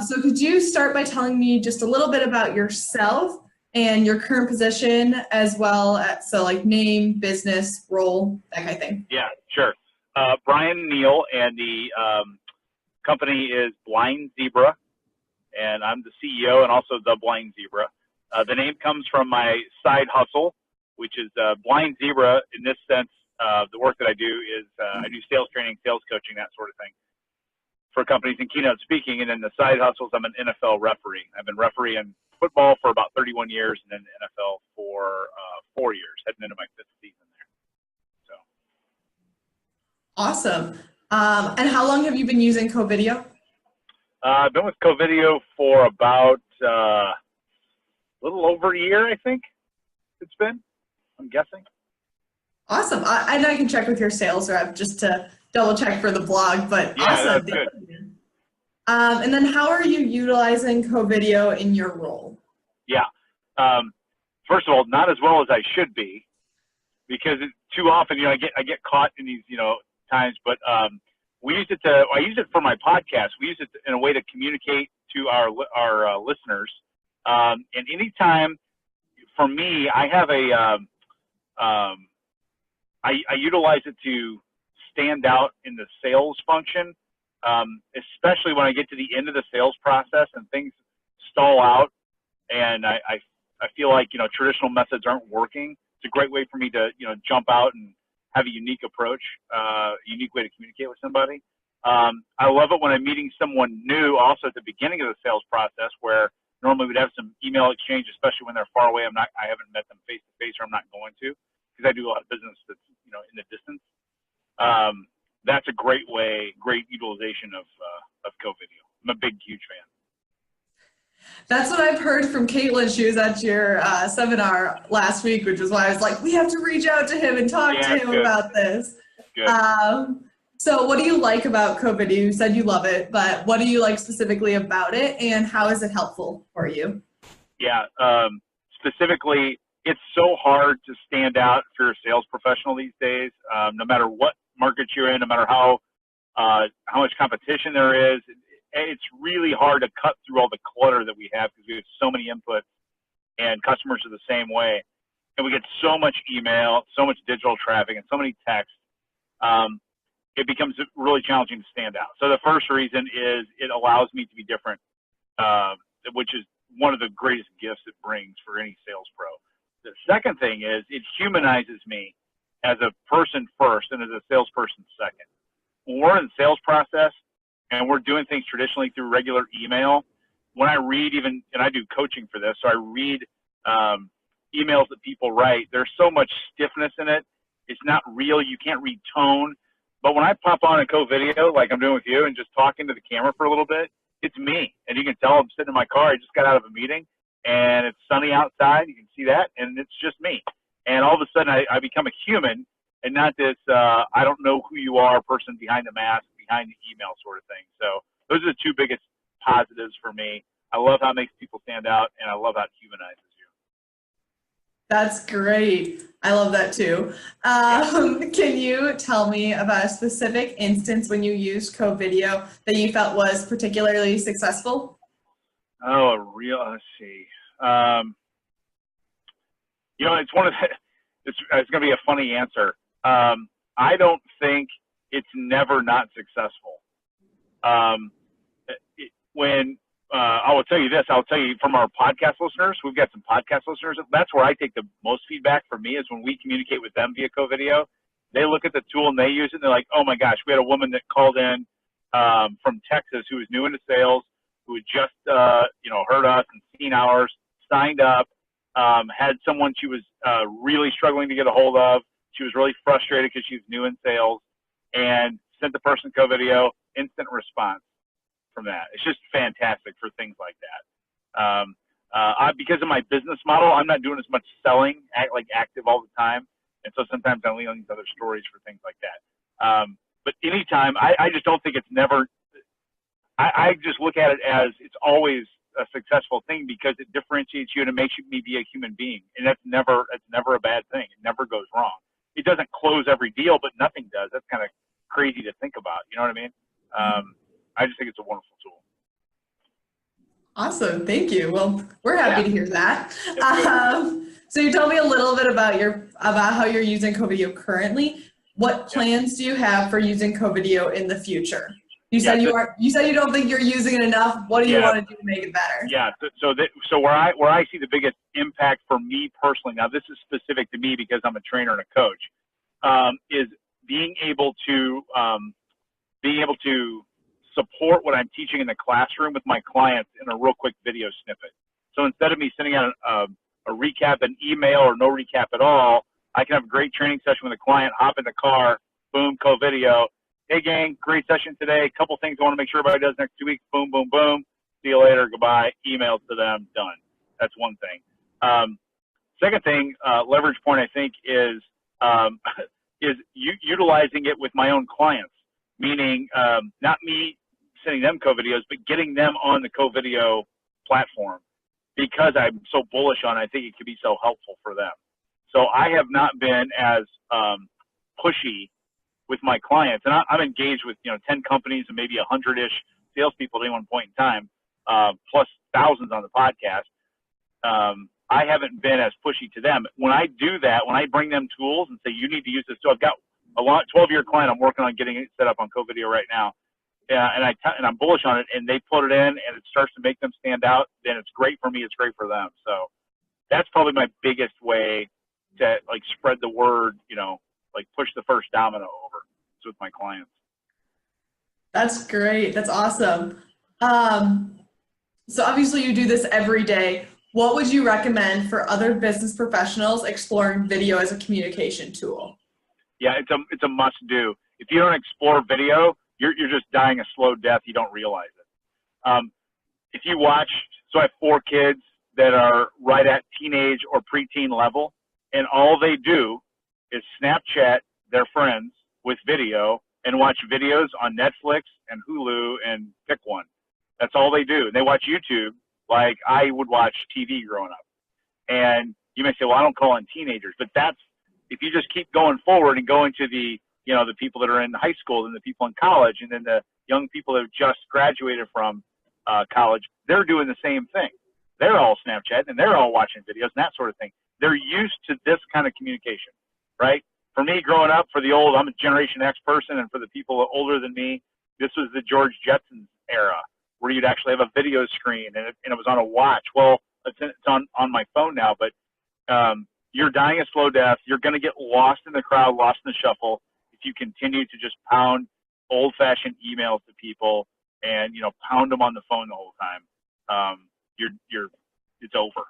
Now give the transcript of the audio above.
So could you start by telling me just a little bit about yourself and your current position as well as, so like name, business, role, that kind of thing? Yeah, sure. Bryan Neale, and the company is Blind Zebra, and I'm the CEO and also the Blind Zebra. The name comes from my side hustle, which is Blind Zebra. In this sense, the work that I do is I do sales training, sales coaching, that sort of thing for companies and keynote speaking. And then the side hustles, I'm an NFL referee. I've been refereeing football for about 31 years, and then the NFL for 4 years, heading into my 5th season there. So Awesome. And how long have you been using Covideo? I've been with Covideo for about a little over a year, I think it's been, I'm guessing. Awesome. And I can check with your sales rep just to double check for the blog, but yeah, awesome. That's good. And then how are you utilizing Covideo in your role? Yeah. First of all, not as well as I should be, because too often, I get caught in these, times, but I use it for my podcast. We use it in a way to communicate to our listeners. And anytime, for me, I have I utilize it to stand out in the sales function, especially when I get to the end of the sales process and things stall out, and I feel like traditional methods aren't working. It's a great way for me to jump out and have a unique approach, unique way to communicate with somebody. I love it when I'm meeting someone new, also at the beginning of the sales process, where normally we'd have some email exchange, especially when they're far away. I haven't met them face to face, or I'm not going to, because I do a lot of business that's in the distance. That's a great utilization of Covideo. I'm a big, huge fan. That's what I've heard from Caitlin. She was at your seminar last week, which is why I was like, we have to reach out to him and talk to him about this. Good. So what do you like about Covideo? You said you love it, but what do you like specifically about it, and how is it helpful for you? Yeah, specifically, it's so hard to stand out if you're a sales professional these days. No matter what market you're in, no matter how much competition there is, it's really hard to cut through all the clutter that we have, because we have so many inputs, and customers are the same way. And we get so much email, so much digital traffic, and so many texts. It becomes really challenging to stand out. So the first reason is it allows me to be different, which is one of the greatest gifts it brings for any sales pro. The second thing is it humanizes me as a person first and as a salesperson second. When we're in the sales process and we're doing things traditionally through regular email, when I read and I do coaching for this, so I read emails that people write, there's so much stiffness in it. It's not real. You can't read tone. But when I pop on a Covideo, like I'm doing with you, and just talking to the camera for a little bit, it's me. And you can tell I'm sitting in my car. I just got out of a meeting, and it's sunny outside. You can see that, and it's just me. And all of a sudden, I become a human, and not this I don't know who you are person behind the mask, behind the email sort of thing. So those are the two biggest positives for me. I love how it makes people stand out, and I love how it humanizes you. That's great. I love that too. Can you tell me about a specific instance when you used Covideo that you felt was particularly successful? Oh, let's see. It's one of it's going to be a funny answer. I don't think it's never not successful. I will tell you this. I'll tell you from our podcast listeners, we've got some podcast listeners. That's where I take the most feedback from me, is when we communicate with them via Covideo. They look at the tool and they use it, and they're like, oh my gosh, we had a woman that called in from Texas who was new into sales, who had just heard us and seen ours, signed up, had someone she was really struggling to get a hold of. She was really frustrated because she was new in sales, and sent the person Covideo, instant response from that. It's just fantastic for things like that. Because of my business model, I'm not doing as much selling, active all the time. And so sometimes I lean on these other stories for things like that. But anytime, I just don't think it's never, I just look at it as it's always a successful thing, because it differentiates you and it makes me be a human being. And it's never a bad thing. It never goes wrong. It doesn't close every deal, but nothing does. That's kind of crazy to think about. You know what I mean? I just think it's a wonderful tool. Awesome. Thank you. Well, we're happy to hear that. Yep, good. So you told me a little bit about how you're using Covideo currently. What Yep. plans do you have for using Covideo in the future? You Yeah, said you said you don't think you're using it enough. What do you want to do to make it better? Yeah. So where I see the biggest impact for me personally, now this is specific to me because I'm a trainer and a coach, is being able to support what I'm teaching in the classroom with my clients in a real quick video snippet. So instead of me sending out a recap, an email, or no recap at all, I can have a great training session with a client, hop in the car, boom, Covideo. Hey gang, great session today. A couple things I want to make sure everybody does next 2 weeks. Boom, boom, boom. See you later. Goodbye. Email to them. Done. That's one thing. Second thing, leverage point I think is utilizing it with my own clients, meaning not me sending them Covideos, but getting them on the Covideo platform because I'm so bullish on it. I think it could be so helpful for them. So I have not been as pushy with my clients, and I'm engaged with 10 companies and maybe 100-ish salespeople at any one point in time, plus thousands on the podcast. I haven't been as pushy to them. When I do that, when I bring them tools and say, you need to use this tool, I've got a 12-year client I'm working on getting it set up on Covideo right now. And I'm bullish on it, and they put it in, and it starts to make them stand out. Then it's great for me. It's great for them. So that's probably my biggest way to spread the word. Push the first domino over. It's with my clients. That's great. That's awesome. So obviously you do this every day. What would you recommend for other business professionals exploring video as a communication tool? Yeah, it's a must do. If you don't explore video, you're just dying a slow death. You don't realize it. If you watch, so I have 4 kids that are right at teenage or preteen level, and all they do is Snapchat their friends with video and watch videos on Netflix and Hulu and pick one. That's all they do. And they watch YouTube like I would watch TV growing up. And you may say, well, I don't call on teenagers, but if you just keep going forward and going to the people that are in high school and the people in college and then the young people that have just graduated from college, they're doing the same thing. They're all Snapchatting and they're all watching videos and that sort of thing. They're used to this kind of communication, right? For me, growing up, I'm a Generation X person, and for the people older than me, this was the George Jetson era where you'd actually have a video screen and it was on a watch. Well, it's on my phone now, but you're dying a slow death. You're going to get lost in the crowd, lost in the shuffle if you continue to just pound old-fashioned emails to people and pound them on the phone the whole time. It's over.